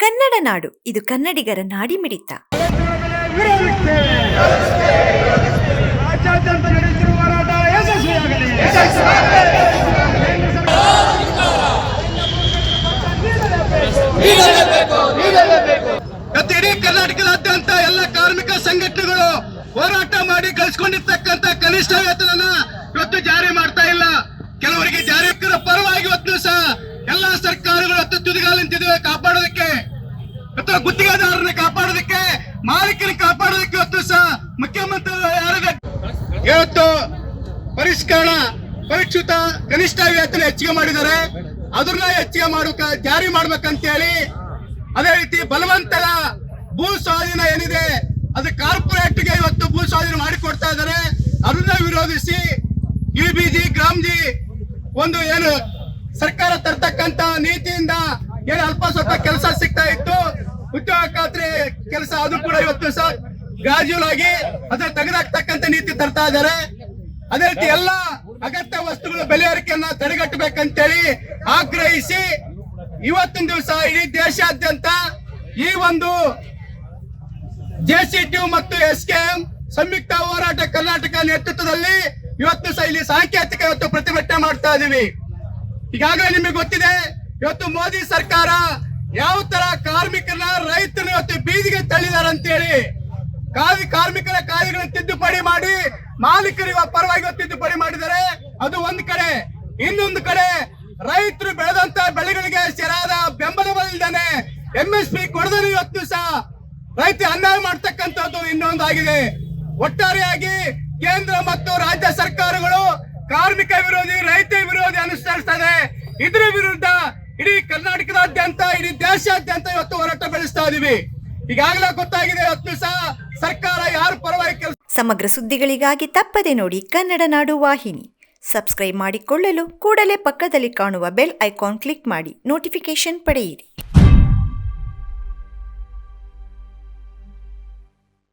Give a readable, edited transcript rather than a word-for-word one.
ಕನ್ನಡ ನಾಡು, ಇದು ಕನ್ನಡಿಗರ ನಾಡಿಮಿಡಿತ. ರಾಜ್ಯಾದ್ಯಂತ ನಡೆಯುತ್ತಿರುವ ಹೋರಾಟ ಯಶಸ್ವಿಯಾಗಲಿ. ಇಡೀ ಕರ್ನಾಟಕದಾದ್ಯಂತ ಎಲ್ಲ ಕಾರ್ಮಿಕ ಸಂಘಟನೆಗಳು ಹೋರಾಟ ಮಾಡಿ ಗಳಿಸಿಕೊಂಡಿರ್ತಕ್ಕಂಥ ಕನಿಷ್ಠ ವೇತನ ಇವತ್ತು ಜಾರಿ ಮಾಡ್ತಾ ಇಲ್ಲ. ಕೆಲವರಿಗೆ ಜಾರಿಕರ ಪರವಾಗಿ ಇವತ್ತು ಸಹ ಎಲ್ಲ ಸರ್ಕಾರಗಳು ಇವತ್ತು ತುದಿಗಾಲು ನಿಂತಿದೆ ಕಾಪಾಡೋದಕ್ಕೆ, ಅಥವಾ ಗುತ್ತಿಗೆದಾರರನ್ನ ಕಾಪಾಡೋದಕ್ಕೆ, ಮಾಲೀಕರನ್ನ ಕಾಪಾಡೋದಕ್ಕೆ ಇವತ್ತು ಸಹ ಮುಖ್ಯಮಂತ್ರಿ ಇವತ್ತು ಪರಿಷ್ಕೃತ ಕನಿಷ್ಠ ವೇತನ ಹೆಚ್ಚಿಗೆ ಮಾಡಿದ್ದಾರೆ. ಅದನ್ನ ಹೆಚ್ಚಿಗೆ ಜಾರಿ ಮಾಡ್ಬೇಕಂತ ಹೇಳಿ, ಅದೇ ರೀತಿ ಬಲವಂತದ ಭೂ ಸ್ವಾಧೀನ ಏನಿದೆ ಅದು ಕಾರ್ಪೊರೇಟ್ಗೆ ಇವತ್ತು ಭೂ ಸ್ವಾಧೀನ ಮಾಡಿಕೊಡ್ತಾ ಇದ್ದಾರೆ. ಅದನ್ನ ವಿರೋಧಿಸಿ ಇಬಿಜಿ ಗ್ರಾಮ್ಜಿ ಒಂದು ಏನು ಸರ್ಕಾರ ತರ್ತಕ್ಕಂತ ನೀತಿಯಿಂದ ಏನು ಅಲ್ಪ ಸ್ವಲ್ಪ ಕೆಲಸ ಸಿಗ್ತಾ ಇತ್ತು, ಉದ್ಯೋಗ ಖಾತ್ರಿ ಕೆಲಸ, ಅದು ಕೂಡ ಇವತ್ತು ಸಹ ಗ್ರಾಜುವಲ್ ಆಗಿ ಅದನ್ನ ತೆಗೆದಾಕ್ತಕ್ಕಂತ ನೀತಿ ತರ್ತಾ ಇದ್ದಾರೆ. ಅದೇ ರೀತಿ ಎಲ್ಲ ಅಗತ್ಯ ವಸ್ತುಗಳ ಬೆಲೆ ಏರಿಕೆಯನ್ನ ತಡೆಗಟ್ಟಬೇಕಂತೇಳಿ ಆಗ್ರಹಿಸಿ ಇವತ್ತಿನ ದಿವಸ ಇಡೀ ದೇಶಾದ್ಯಂತ ಈ ಒಂದು ಜೆಸಿಟಿ ಮತ್ತು ಎಸ್ಕೆಎಂ ಸಂಯುಕ್ತ ಹೋರಾಟ ಕರ್ನಾಟಕ ನೇತೃತ್ವದಲ್ಲಿ ಇವತ್ತು ಸಹ ಇಲ್ಲಿ ಸಾಂಕೇತಿಕ ಇವತ್ತು ಪ್ರತಿಭಟನೆ ಮಾಡ್ತಾ ಇದೀವಿ. ಈಗಾಗಲೇ ನಿಮಗೆ ಗೊತ್ತಿದೆ, ಇವತ್ತು ಮೋದಿ ಸರ್ಕಾರ ಯಾವ ತರ ಕಾರ್ಮಿಕರನ್ನ ರೈತರನ್ನ ಇವತ್ತು ಬೀದಿಗೆ ತಳ್ಳಿದಾರೆ ಅಂತೇಳಿ ಕಾರ್ಮಿಕರ ಕಾಯ್ದೆಗಳನ್ನು ತಿದ್ದುಪಡಿ ಮಾಡಿ ಮಾಲೀಕರಿಗೆ ಪರವಾಗಿ ತಿದ್ದುಪಡಿ ಮಾಡಿದ್ದಾರೆ. ಅದು ಒಂದ್ ಕಡೆ. ಇನ್ನೊಂದು ಕಡೆ ರೈತರು ಬೆಳೆದಂತ ಬೆಳೆಗಳಿಗೆ ಸರಿಯಾದ ಬೆಂಬಲ ಇಲ್ಲದೇನೆ MSP ಕೊಡದರೆ ಇವತ್ತು ಸಹ ರೈತ ಅನ್ಯಾಯ ಮಾಡ್ತಕ್ಕಂಥದ್ದು ಇನ್ನೊಂದು ಆಗಿದೆ. ಒಟ್ಟಾರೆಯಾಗಿ ಕೇಂದ್ರ ಮತ್ತು ರಾಜ್ಯ ಸರ್ಕಾರಗಳು ಕಾರ್ಮಿಕ ವಿರೋಧಿ, ರೈತ ವಿರೋಧಿ ಅನುಸರಿಸ್ತದೆ. ಇದರ ವಿರುದ್ಧ ಇಡೀ ಕರ್ನಾಟಕದಾದ್ಯಂತ, ಇಡೀ ದೇಶಾದ್ಯಂತ ಇವತ್ತು ಹೋರಾಟ ಬೆಳೆಸ್ತಾ ಇದೀವಿ. ಈಗಾಗಲೇ ಗೊತ್ತಾಗಿದೆ ಇವತ್ತು ಸಹ ಸರ್ಕಾರ ಯಾರು ಪರವಾಗಿ ಕೆಲಸ. ಸಮಗ್ರ ಸುದ್ದಿಗಳಿಗಾಗಿ ತಪ್ಪದೆ ನೋಡಿ ಕನ್ನಡ ನಾಡು ವಾಹಿನಿ. ಸಬ್ಸ್ಕ್ರೈಬ್ ಮಾಡಿಕೊಳ್ಳಲು ಕೂಡಲೇ ಪಕ್ಕದಲ್ಲಿ ಕಾಣುವ ಬೆಲ್ ಐಕಾನ್ ಕ್ಲಿಕ್ ಮಾಡಿ ನೋಟಿಫಿಕೇಶನ್ ಪಡೆಯಿರಿ.